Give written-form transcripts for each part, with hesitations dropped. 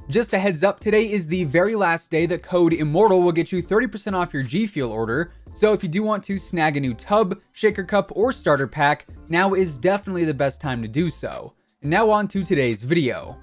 Just a heads up, today is the very last day that code Immortal will get you 30% off your G Fuel order, so if you do want to snag a new tub, shaker cup, or starter pack, now is definitely the best time to do so. And now on to today's video.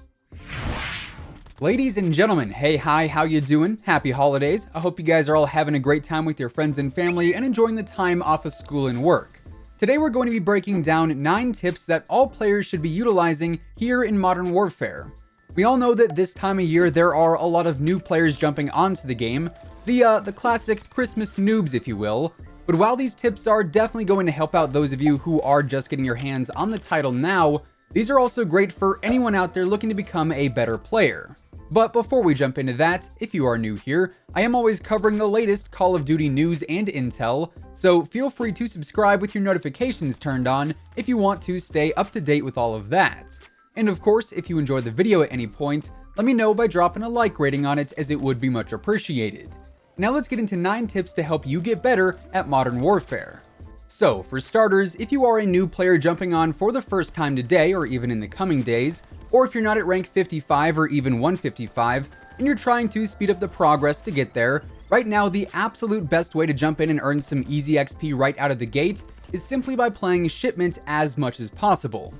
Ladies and gentlemen, hey, hi, how you doing? Happy holidays. I hope you guys are all having a great time with your friends and family and enjoying the time off of school and work. Today we're going to be breaking down 9 tips that all players should be utilizing here in Modern Warfare. We all know that this time of year there are a lot of new players jumping onto the game, the classic Christmas noobs if you will, but while these tips are definitely going to help out those of you who are just getting your hands on the title now, these are also great for anyone out there looking to become a better player. But before we jump into that, if you are new here, I am always covering the latest Call of Duty news and intel, so feel free to subscribe with your notifications turned on if you want to stay up to date with all of that. And of course, if you enjoyed the video at any point, let me know by dropping a like rating on it, as it would be much appreciated. Now let's get into 9 tips to help you get better at Modern Warfare. So for starters, if you are a new player jumping on for the first time today or even in the coming days, or if you're not at rank 55 or even 155 and you're trying to speed up the progress to get there, right now the absolute best way to jump in and earn some easy XP right out of the gate is simply by playing Shipment as much as possible.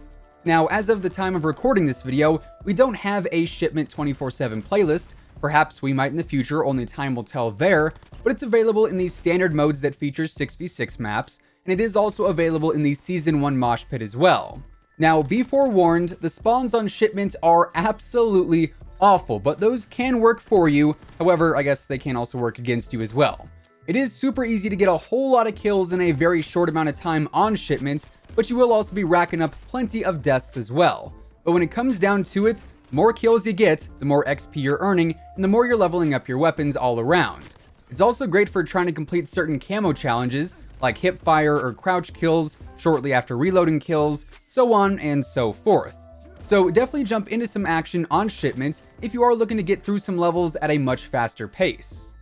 Now, as of the time of recording this video, we don't have a Shipment 24/7 playlist. Perhaps we might in the future, only time will tell there, but it's available in the standard modes that feature 6v6 maps, and it is also available in the Season 1 Mosh Pit as well. Now, be forewarned, the spawns on Shipment are absolutely awful, but those can work for you. However, I guess they can also work against you as well. It is super easy to get a whole lot of kills in a very short amount of time on Shipment, but you will also be racking up plenty of deaths as well. But when it comes down to it, the more kills you get, the more XP you're earning, and the more you're leveling up your weapons all around. It's also great for trying to complete certain camo challenges, like hip fire or crouch kills, shortly after reloading kills, so on and so forth. So definitely jump into some action on Shipment if you are looking to get through some levels at a much faster pace.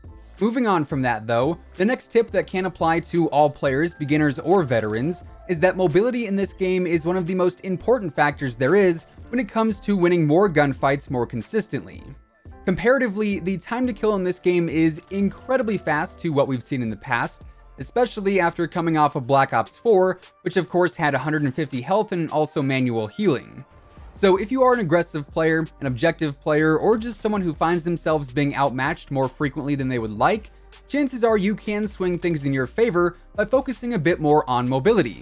Moving on from that though, the next tip that can apply to all players, beginners or veterans, is that mobility in this game is one of the most important factors there is when it comes to winning more gunfights more consistently. Comparatively, the time to kill in this game is incredibly fast to what we've seen in the past, especially after coming off of Black Ops 4, which of course had 150 health and also manual healing. So if you are an aggressive player, an objective player, or just someone who finds themselves being outmatched more frequently than they would like, chances are you can swing things in your favor by focusing a bit more on mobility.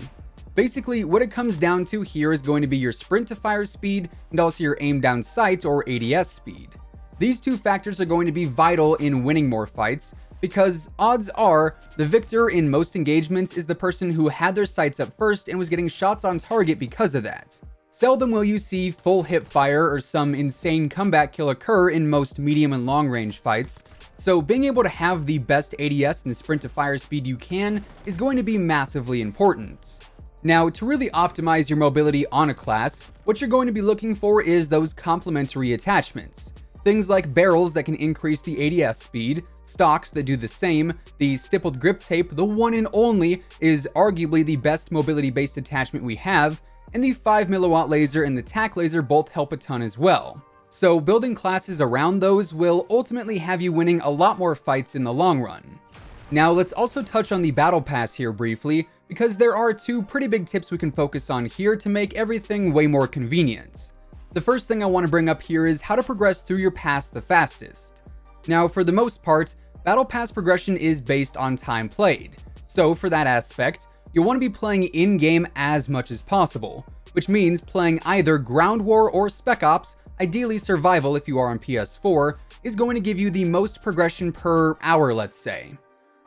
Basically, what it comes down to here is going to be your sprint to fire speed and also your aim down sight or ADS speed. These two factors are going to be vital in winning more fights, because odds are the victor in most engagements is the person who had their sights up first and was getting shots on target because of that. Seldom will you see full hip fire or some insane comeback kill occur in most medium and long range fights, so being able to have the best ADS and sprint to fire speed you can is going to be massively important. Now, to really optimize your mobility on a class, what you're going to be looking for is those complementary attachments. Things like barrels that can increase the ADS speed, stocks that do the same, the stippled grip tape, the one and only, is arguably the best mobility based attachment we have, and the 5mW laser and the TAC laser both help a ton as well. So building classes around those will ultimately have you winning a lot more fights in the long run. Now let's also touch on the battle pass here briefly, because there are 2 pretty big tips we can focus on here to make everything way more convenient. The first thing I want to bring up here is how to progress through your pass the fastest. Now for the most part, battle pass progression is based on time played. So for that aspect, you'll want to be playing in-game as much as possible, which means playing either Ground War or Spec Ops, ideally Survival if you are on PS4, is going to give you the most progression per hour, let's say.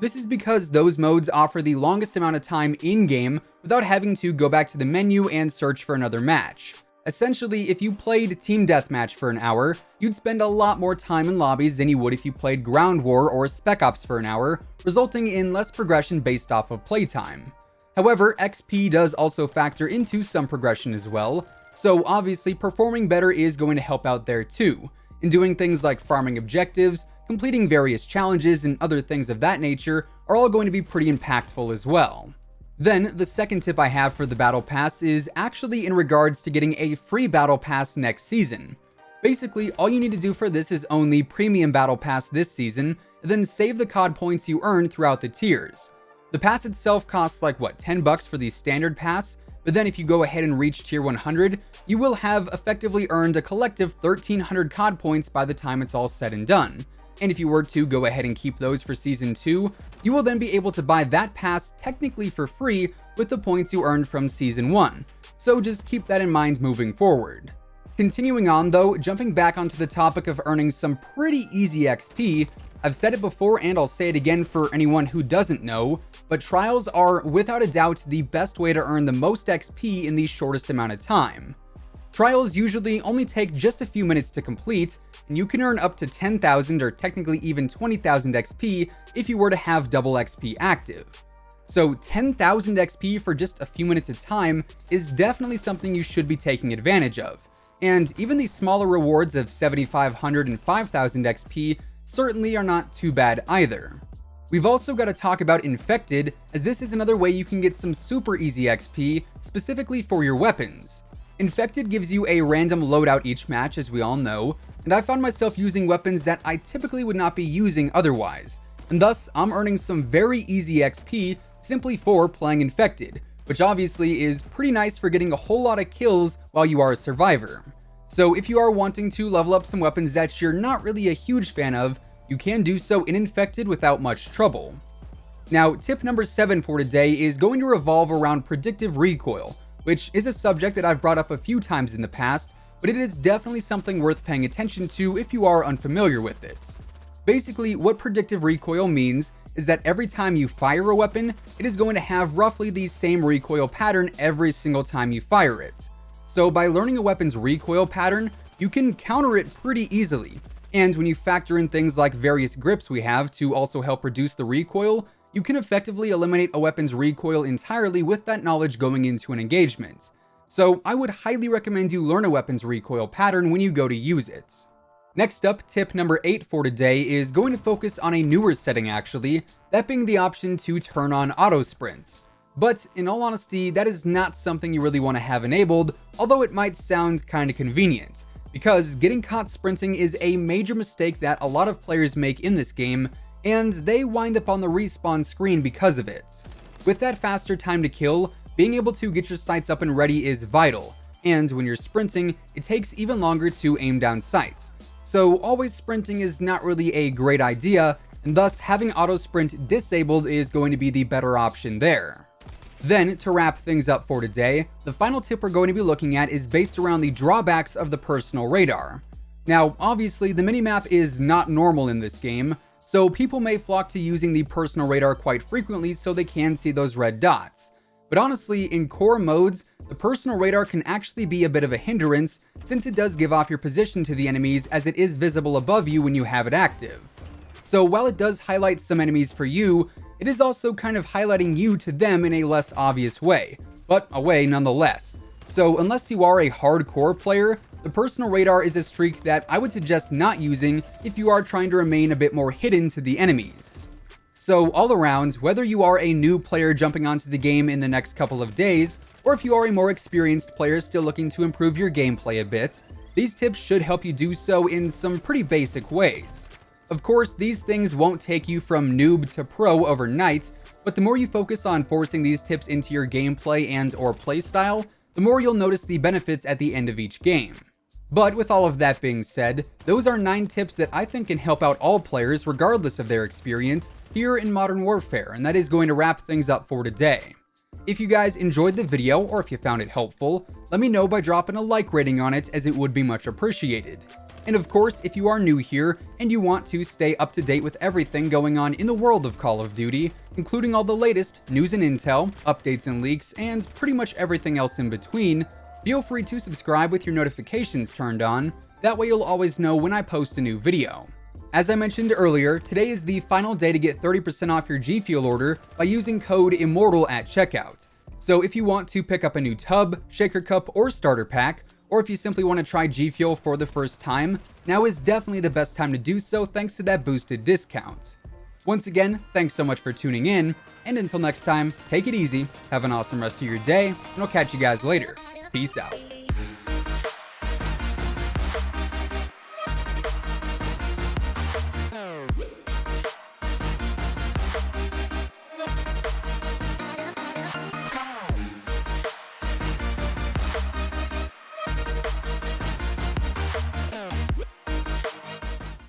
This is because those modes offer the longest amount of time in-game without having to go back to the menu and search for another match. Essentially, if you played Team Deathmatch for an hour, you'd spend a lot more time in lobbies than you would if you played Ground War or Spec Ops for an hour, resulting in less progression based off of playtime. However, XP does also factor into some progression as well, so obviously performing better is going to help out there too, and doing things like farming objectives, completing various challenges, and other things of that nature are all going to be pretty impactful as well. Then, the second tip I have for the Battle Pass is actually in regards to getting a free Battle Pass next season. Basically, all you need to do for this is own the Premium Battle Pass this season, and then save the COD points you earn throughout the tiers. The pass itself costs like, what, 10 bucks for the standard pass, but then if you go ahead and reach tier 100, you will have effectively earned a collective 1,300 COD points by the time it's all said and done. And if you were to go ahead and keep those for Season 2, you will then be able to buy that pass technically for free with the points you earned from Season 1. So just keep that in mind moving forward. Continuing on though, jumping back onto the topic of earning some pretty easy XP, I've said it before and I'll say it again for anyone who doesn't know, but trials are without a doubt the best way to earn the most XP in the shortest amount of time. Trials usually only take just a few minutes to complete, and you can earn up to 10,000 or technically even 20,000 XP if you were to have double XP active. So 10,000 XP for just a few minutes of time is definitely something you should be taking advantage of. And even the smaller rewards of 7,500 and 5,000 XP certainly are not too bad either. We've also got to talk about Infected, as this is another way you can get some super easy XP, specifically for your weapons. Infected gives you a random loadout each match, as we all know, and I found myself using weapons that I typically would not be using otherwise, and thus I'm earning some very easy XP simply for playing Infected, which obviously is pretty nice for getting a whole lot of kills while you are a survivor. So if you are wanting to level up some weapons that you're not really a huge fan of, you can do so in Infected without much trouble. Now, tip number 7 for today is going to revolve around predictive recoil, which is a subject that I've brought up a few times in the past, but it is definitely something worth paying attention to if you are unfamiliar with it. Basically, what predictive recoil means is that every time you fire a weapon, it is going to have roughly the same recoil pattern every single time you fire it. So by learning a weapon's recoil pattern, you can counter it pretty easily. And when you factor in things like various grips we have to also help reduce the recoil, you can effectively eliminate a weapon's recoil entirely with that knowledge going into an engagement. So I would highly recommend you learn a weapon's recoil pattern when you go to use it. Next up, tip number 8 for today is going to focus on a newer setting actually, that being the option to turn on auto sprints. But in all honesty, that is not something you really want to have enabled, although it might sound kind of convenient, because getting caught sprinting is a major mistake that a lot of players make in this game, and they wind up on the respawn screen because of it. With that faster time to kill, being able to get your sights up and ready is vital, and when you're sprinting, it takes even longer to aim down sights. So always sprinting is not really a great idea, and thus having auto sprint disabled is going to be the better option there. Then, to wrap things up for today, the final tip we're going to be looking at is based around the drawbacks of the personal radar. Now, obviously, the minimap is not normal in this game, so people may flock to using the personal radar quite frequently so they can see those red dots. But honestly, in core modes, the personal radar can actually be a bit of a hindrance since it does give off your position to the enemies as it is visible above you when you have it active. So while it does highlight some enemies for you, it is also kind of highlighting you to them in a less obvious way, but a way nonetheless. So unless you are a hardcore player, the personal radar is a streak that I would suggest not using if you are trying to remain a bit more hidden to the enemies. So all around, whether you are a new player jumping onto the game in the next couple of days, or if you are a more experienced player still looking to improve your gameplay a bit, these tips should help you do so in some pretty basic ways. Of course, these things won't take you from noob to pro overnight, but the more you focus on forcing these tips into your gameplay and/or playstyle, the more you'll notice the benefits at the end of each game. But with all of that being said, those are 9 tips that I think can help out all players regardless of their experience here in Modern Warfare, and that is going to wrap things up for today. If you guys enjoyed the video or if you found it helpful, let me know by dropping a like rating on it, as it would be much appreciated. And of course, if you are new here and you want to stay up to date with everything going on in the world of Call of Duty, including all the latest news and intel, updates and leaks, and pretty much everything else in between, feel free to subscribe with your notifications turned on. That way you'll always know when I post a new video. As I mentioned earlier, today is the final day to get 30% off your G Fuel order by using code IMMORTAL at checkout. So if you want to pick up a new tub, shaker cup, or starter pack, or if you simply want to try G Fuel for the first time, now is definitely the best time to do so thanks to that boosted discount. Once again, thanks so much for tuning in, and until next time, take it easy, have an awesome rest of your day, and I'll catch you guys later. Peace out.